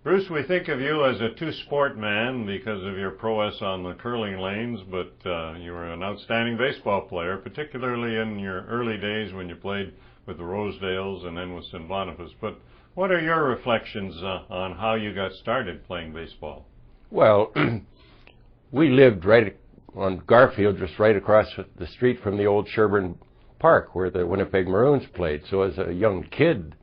Bruce, we think of you as a two-sport man because of your prowess on the curling lanes, but you were an outstanding baseball player, particularly in your early days when you played with the Rosedales and then with St. Boniface. But what are your reflections on how you got started playing baseball? Well, we lived right on Garfield, just right across the street from the old Sherburne Park where the Winnipeg Maroons played. So as a young kid,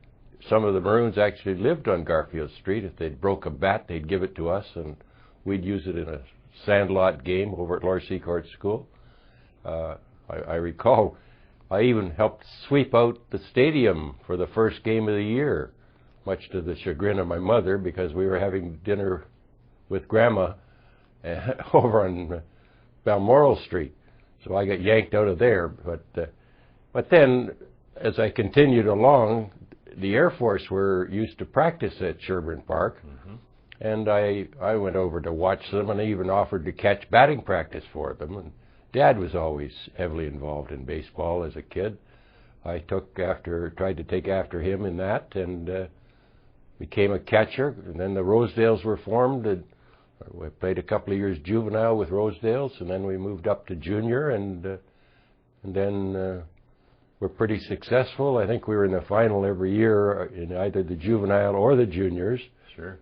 some of the Maroons actually lived on Garfield Street. If they broke a bat, they'd give it to us, and we'd use it in a sandlot game over at Lower Seacourt School. I recall I even helped sweep out the stadium for the first game of the year, much to the chagrin of my mother, because we were having dinner with Grandma over on Balmoral Street. So I got yanked out of there. But then, as I continued along, the Air Force used to practice at Sherburne Park, and I went over to watch them, and I even offered to catch batting practice for them. And Dad was always heavily involved in baseball as a kid. I tried to take after him in that, and became a catcher. And then the Rosedales were formed. And I played a couple of years juvenile with Rosedales, and then we moved up to junior, and then we're pretty successful. I think we were in the final every year in either the juvenile or the juniors. Sure.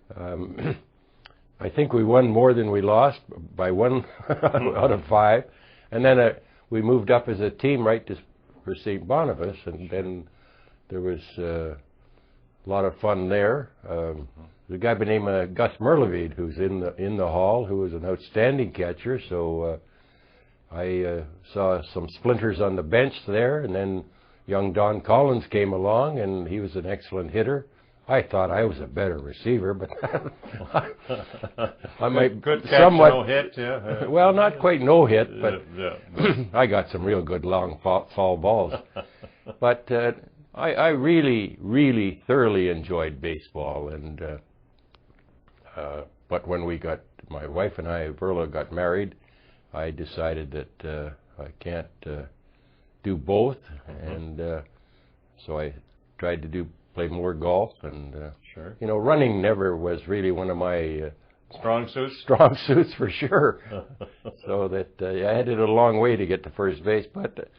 I think we won more than we lost by one out of 5. And then we moved up as a team right for St. Boniface, and then there was a lot of fun there. There's a guy by the name of Gus Merlevede who's in the hall, who was an outstanding catcher. So I saw some splinters on the bench there, and then young Don Collins came along, and he was an excellent hitter. I thought I was a better receiver, but I might good catch, somewhat no hit, yeah. Well, not quite no hit, but yeah. I got some real good long foul balls. But I really, really thoroughly enjoyed baseball, and but when my wife and I, Verla, got married, I decided that I can't do both, and so I tried to play more golf, and sure. Running never was really one of my strong suits for sure. So that I had it a long way to get to first base, but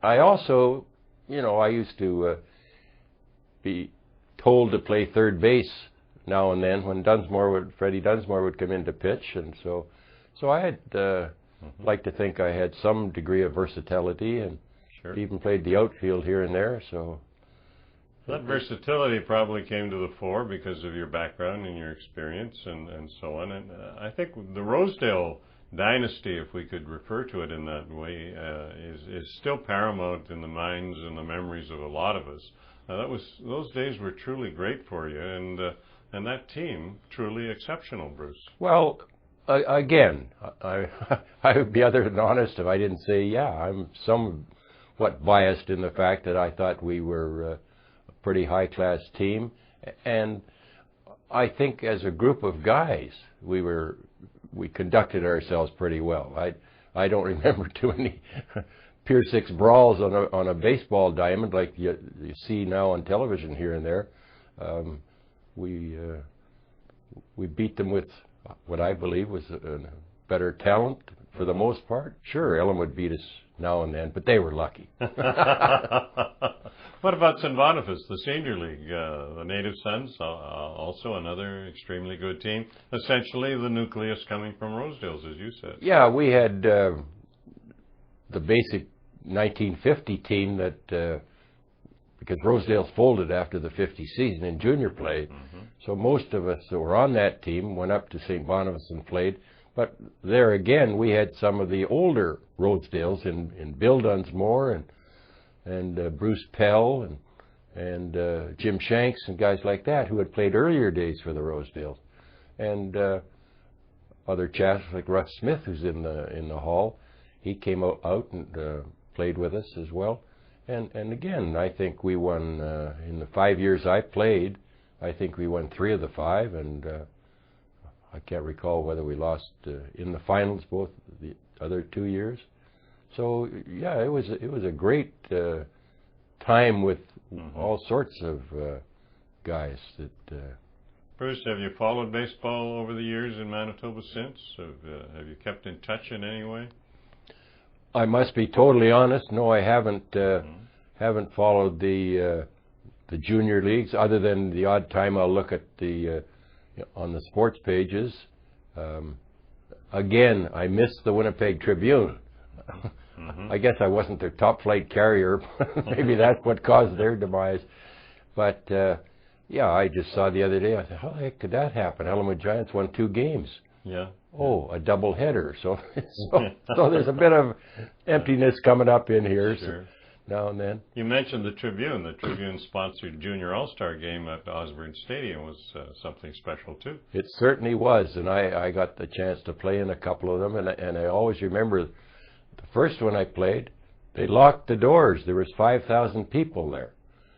I also, I used to be told to play third base now and then when Freddie Dunsmore would come in to pitch, and so I had like to think I had some degree of versatility, and sure. Even played the outfield here and there. So that versatility probably came to the fore because of your background and your experience and so on. And I think the Rosedale dynasty, if we could refer to it in that way, is still paramount in the minds and the memories of a lot of us. Those days were truly great for you, and that team truly exceptional, Bruce. Well, again, I would be other than honest if I didn't say, yeah, I'm somewhat biased in the fact that I thought we were a pretty high-class team, and I think as a group of guys, we conducted ourselves pretty well. I don't remember too many Pier 6 brawls on a baseball diamond like you see now on television here and there. We beat them with what I believe was a better talent for the most part. Sure, Ellen would beat us now and then, but they were lucky. What about St. Boniface, the senior league, the Native Sons, also another extremely good team, essentially the nucleus coming from Rosedales, as you said. Yeah, we had the basic 1950 team that, because Rosedales folded after the 50 season in junior play, so most of us that were on that team went up to St. Boniface and played. But there again, we had some of the older Rosedales in Bill Dunsmore and Bruce Pell and Jim Shanks and guys like that who had played earlier days for the Rosedales, and other chaps like Russ Smith, who's in the hall. He came out and played with us as well. And again, I think we won in the 5 years I played. I think we won 3 of the 5, and I can't recall whether we lost in the finals both the other 2 years. So yeah, it was a great time with all sorts of guys that Bruce, have you followed baseball over the years in Manitoba since? Have you kept in touch in any way? I must be totally honest. No, I haven't. Haven't followed the junior leagues, other than the odd time I'll look at the on the sports pages. Again, I missed the Winnipeg Tribune. I guess I wasn't their top flight carrier. Maybe that's what caused their demise. But yeah, I just saw the other day. I thought, how the heck could that happen? Element Giants won 2 games. Yeah. Oh, a double header. So there's a bit of emptiness coming up in here. Sure. So now and then. You mentioned the Tribune. The Tribune-sponsored Junior All-Star game at Osborne Stadium was something special, too. It certainly was, and I got the chance to play in a couple of them, and I always remember the first one I played, they locked the doors. There was 5,000 people there.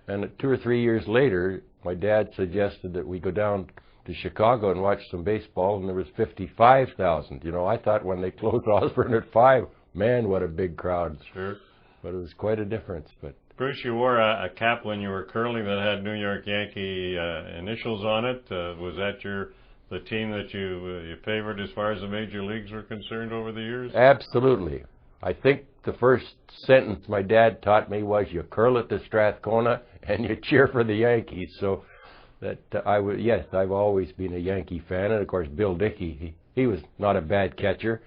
And 2 or 3 years later, my dad suggested that we go down to Chicago and watch some baseball, and there was 55,000. You know, I thought when they closed Osborne at 5, man, what a big crowd. Sure. But it was quite a difference. But Bruce, you wore a cap when you were curling that had New York Yankee initials on it. Was that the team that you favored as far as the major leagues were concerned over the years? Absolutely. I think the first sentence my dad taught me was, you curl at the Strathcona and you cheer for the Yankees. So that yes, I've always been a Yankee fan. And of course, Bill Dickey, he was not a bad catcher,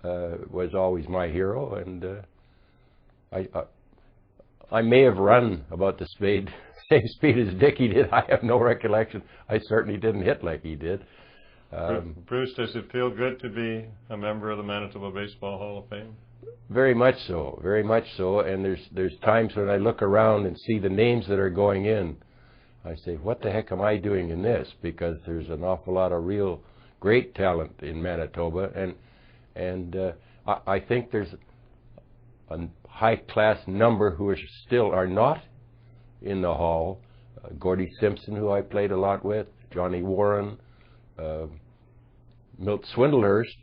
was always my hero. And I may have run about the same speed as Dickey did. I have no recollection. I certainly didn't hit like he did. Bruce, does it feel good to be a member of the Manitoba Baseball Hall of Fame? Very much so, very much so. And there's times when I look around and see the names that are going in, I say, what the heck am I doing in this? Because there's an awful lot of real great talent in Manitoba, and I think there's a high-class number who are not in the hall. Gordie Simpson, who I played a lot with, Johnny Warren, Milt Swindlehurst,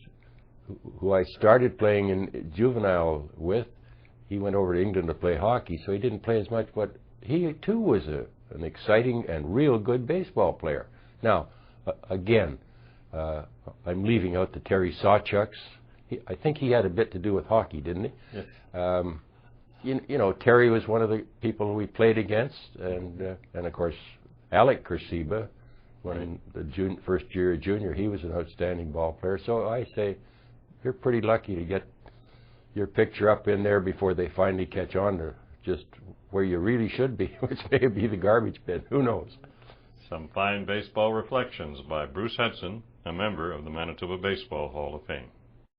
who I started playing in juvenile with. He went over to England to play hockey, so he didn't play as much, but he too was an exciting and real good baseball player. Now, again, I'm leaving out the Terry Sawchucks. I think he had a bit to do with hockey, didn't he? Yes. You know, Terry was one of the people we played against, and of course, Alec Kursiba, when the first year junior, he was an outstanding ball player. So I say, you're pretty lucky to get your picture up in there before they finally catch on to just where you really should be, which may be the garbage bin. Who knows? Some fine baseball reflections by Bruce Hudson, a member of the Manitoba Baseball Hall of Fame.